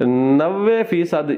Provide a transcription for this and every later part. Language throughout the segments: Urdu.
90%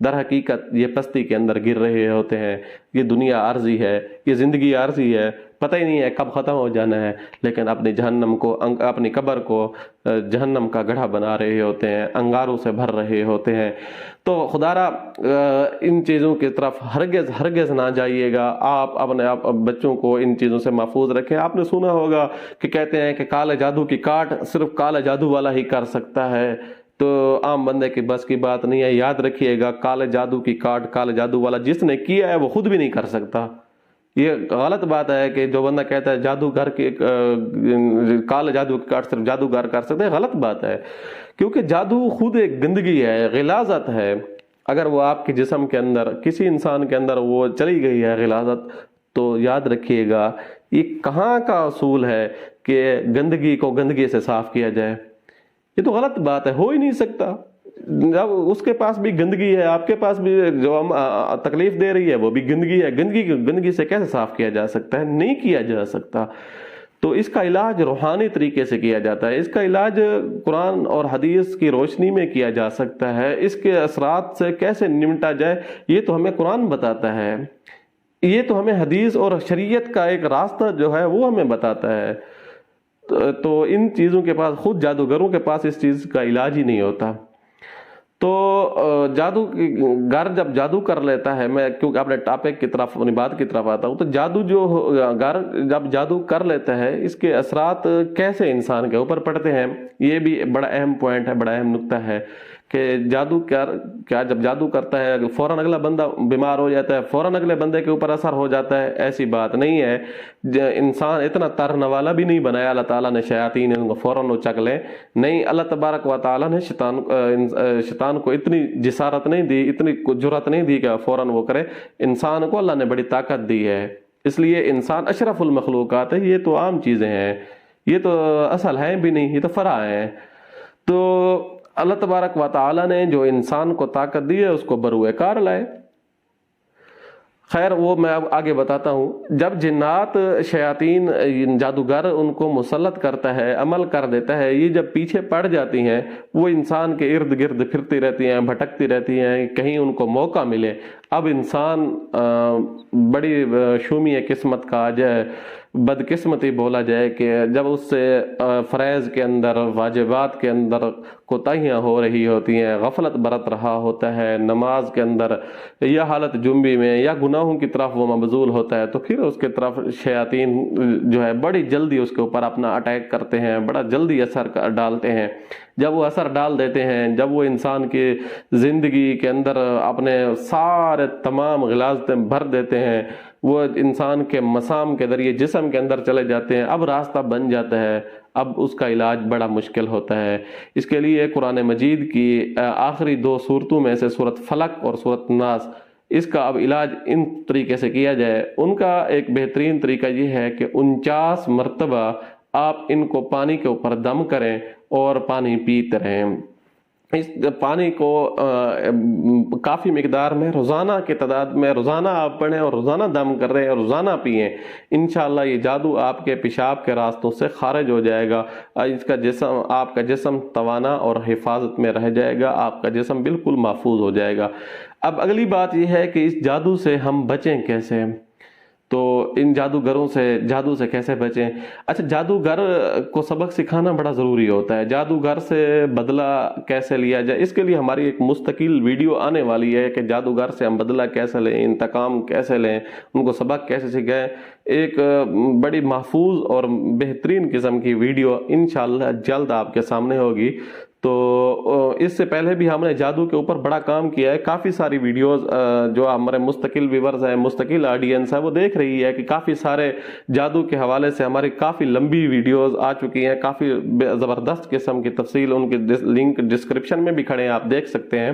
در حقیقت یہ پستی کے اندر گر رہے ہوتے ہیں. یہ دنیا عارضی ہے, یہ زندگی عارضی ہے, پتہ ہی نہیں ہے کب ختم ہو جانا ہے, لیکن اپنی جہنم کو, اپنی قبر کو جہنم کا گڑھا بنا رہے ہوتے ہیں, انگاروں سے بھر رہے ہوتے ہیں. تو خدارا ان چیزوں کی طرف ہرگز نہ جائیے گا. آپ اپنے بچوں کو ان چیزوں سے محفوظ رکھیں. آپ نے سنا ہوگا کہ کہتے ہیں کہ کالے جادو کی کاٹ صرف کالا جادو والا ہی کر سکتا ہے, تو عام بندے کی بس کی بات نہیں ہے. یاد رکھیے گا, کالے جادو کی کاٹ کالے جادو والا جس نے کیا ہے وہ خود بھی نہیں کر سکتا. یہ غلط بات ہے کہ جو بندہ کہتا ہے جادوگر کی کالے جادو کی کاٹ صرف جادوگر کر سکتے ہیں, غلط بات ہے. کیونکہ جادو خود ایک گندگی ہے, غلاظت ہے. اگر وہ آپ کے جسم کے اندر, کسی انسان کے اندر وہ چلی گئی ہے غلاظت, تو یاد رکھیے گا یہ کہاں کا اصول ہے کہ گندگی کو گندگی سے صاف کیا جائے. یہ تو غلط بات ہے, ہو ہی نہیں سکتا. جب اس کے پاس بھی گندگی ہے, آپ کے پاس بھی جو ہم تکلیف دے رہی ہے وہ بھی گندگی ہے. گندگی سے کیسے صاف کیا جا سکتا ہے؟ نہیں کیا جا سکتا. تو اس کا علاج روحانی طریقے سے کیا جاتا ہے. اس کا علاج قرآن اور حدیث کی روشنی میں کیا جا سکتا ہے. اس کے اثرات سے کیسے نمٹا جائے یہ تو ہمیں قرآن بتاتا ہے, یہ تو ہمیں حدیث اور شریعت کا ایک راستہ جو ہے وہ ہمیں بتاتا ہے. تو ان چیزوں کے پاس, خود جادوگروں کے پاس اس چیز کا علاج ہی نہیں ہوتا. تو جادوگر جب جادو کر لیتا ہے, میں کیونکہ اپنے ٹاپک کی طرف, اپنی بات کی طرف آتا ہوں, تو جادو جو گر جب جادو کر لیتا ہے اس کے اثرات کیسے انسان کے اوپر پڑتے ہیں, یہ بھی بڑا اہم پوائنٹ ہے, بڑا اہم نقطہ ہے کہ جادو کیا جب جادو کرتا ہے فوراً اگلا بندہ بیمار ہو جاتا ہے, فوراً اگلے بندے کے اوپر اثر ہو جاتا ہے. ایسی بات نہیں ہے. انسان اتنا ترن والا بھی نہیں بنایا اللہ تعالیٰ نے شیاطین ان کو فوراً اچک لیں. نہیں, اللہ تبارک و تعالیٰ نے شیطان کو اتنی جسارت نہیں دی, اتنی جرأت نہیں دی کہ فوراً وہ کرے. انسان کو اللہ نے بڑی طاقت دی ہے, اس لیے انسان اشرف المخلوقات ہے. یہ تو عام چیزیں ہیں, یہ تو اصل ہیں بھی نہیں, یہ تو فرع ہیں. تو اللہ تبارک و تعالیٰ نے جو انسان کو طاقت دی ہے اس کو بروئے کار لائے. خیر وہ میں اب آگے بتاتا ہوں. جب جنات, شیاطین, جادوگر ان کو مسلط کرتا ہے, عمل کر دیتا ہے, یہ جب پیچھے پڑ جاتی ہیں, وہ انسان کے ارد گرد پھرتی رہتی ہیں, بھٹکتی رہتی ہیں, کہیں ان کو موقع ملے. اب انسان بڑی شومی قسمت کا جائے, بدقسمتی بولا جائے کہ جب اس سے فرائض کے اندر, واجبات کے اندر کوتاہیاں ہو رہی ہوتی ہیں, غفلت برت رہا ہوتا ہے, نماز کے اندر یا حالت جنبی میں یا گناہوں کی طرف وہ مبذول ہوتا ہے, تو پھر اس کے طرف شیاطین جو ہے بڑی جلدی اس کے اوپر اپنا اٹیک کرتے ہیں, بڑا جلدی اثر ڈالتے ہیں. جب وہ اثر ڈال دیتے ہیں, جب وہ انسان کی زندگی کے اندر اپنے سارے تمام غلاظتیں بھر دیتے ہیں, وہ انسان کے مسام کے ذریعے جسم کے اندر چلے جاتے ہیں, اب راستہ بن جاتا ہے. اب اس کا علاج بڑا مشکل ہوتا ہے. اس کے لیے قرآن مجید کی آخری 2 صورتوں میں سے سورۃ فلق اور سورۃ ناس, اس کا اب علاج ان طریقے سے کیا جائے. ان کا ایک بہترین طریقہ یہ ہے کہ 49 مرتبہ آپ ان کو پانی کے اوپر دم کریں اور پانی پیتے رہیں. اس پانی کو کافی مقدار میں روزانہ کی تعداد میں روزانہ آپ پڑھیں اور روزانہ دم کر رہے ہیں اور روزانہ پئیں. انشاءاللہ یہ جادو آپ کے پیشاب کے راستوں سے خارج ہو جائے گا. اس کا جسم, آپ کا جسم توانا اور حفاظت میں رہ جائے گا, آپ کا جسم بالکل محفوظ ہو جائے گا. اب اگلی بات یہ ہے کہ اس جادو سے ہم بچیں کیسے, تو ان جادوگروں سے, جادو سے کیسے بچیں. اچھا, جادوگر کو سبق سکھانا بڑا ضروری ہوتا ہے. جادوگر سے بدلہ کیسے لیا جائے, اس کے لیے ہماری ایک مستقل ویڈیو آنے والی ہے کہ جادوگر سے ہم بدلہ کیسے لیں, انتقام کیسے لیں, ان کو سبق کیسے سکھائیں. ایک بڑی محفوظ اور بہترین قسم کی ویڈیو انشاءاللہ جلد آپ کے سامنے ہوگی. تو اس سے پہلے بھی ہم نے جادو کے اوپر بڑا کام کیا ہے. کافی ساری ویڈیوز جو ہمارے مستقل ویورز ہیں, مستقل آڈینس ہے, وہ دیکھ رہی ہے کہ کافی سارے جادو کے حوالے سے ہماری کافی لمبی ویڈیوز آ چکی ہیں, کافی زبردست قسم کی تفصیل, ان کے لنک ڈسکرپشن میں بھی کھڑے ہیں, آپ دیکھ سکتے ہیں.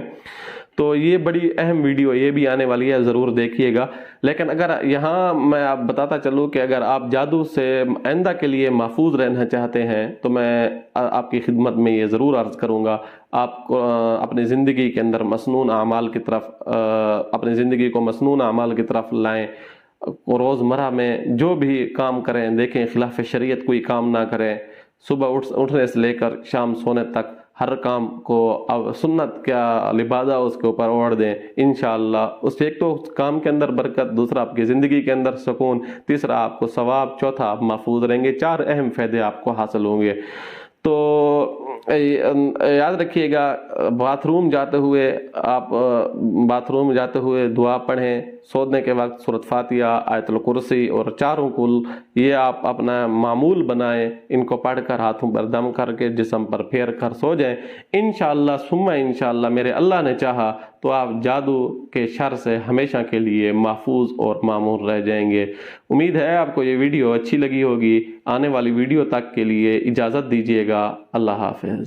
تو یہ بڑی اہم ویڈیو یہ بھی آنے والی ہے, ضرور دیکھیے گا. لیکن اگر یہاں میں آپ بتاتا چلوں کہ اگر آپ جادو سے آئندہ کے لیے محفوظ رہنا چاہتے ہیں تو میں آپ کی خدمت میں یہ ضرور عرض کروں گا, آپ کو اپنی زندگی کے اندر مسنون اعمال کی طرف, اپنی زندگی کو مسنون اعمال کی طرف لائیں. روزمرہ میں جو بھی کام کریں, دیکھیں خلاف شریعت کوئی کام نہ کریں. صبح اٹھنے سے لے کر شام سونے تک ہر کام کو اب سنت کیا لبادہ اس کے اوپر اوڑھ دیں انشاءاللہ. اس ایک تو کام کے اندر برکت، دوسرا آپ کی زندگی کے اندر سکون، تیسرا آپ کو ثواب، چوتھا آپ محفوظ رہیں گے. 4 اہم فائدے آپ کو حاصل ہوں گے. تو یاد رکھیے گا، باتھ روم جاتے ہوئے دعا پڑھیں. سونے کے وقت سورۃ فاتحہ، آیت الکرسی اور 4 کل یہ آپ اپنا معمول بنائیں. ان کو پڑھ کر ہاتھوں پر دم کر کے جسم پر پھیر کر سو جائیں. انشاءاللہ ثم انشاءاللہ میرے اللہ نے چاہا تو آپ جادو کے شر سے ہمیشہ کے لیے محفوظ اور معمور رہ جائیں گے. امید ہے آپ کو یہ ویڈیو اچھی لگی ہوگی. آنے والی ویڈیو تک کے لیے اجازت دیجیے گا. اللہ حافظ.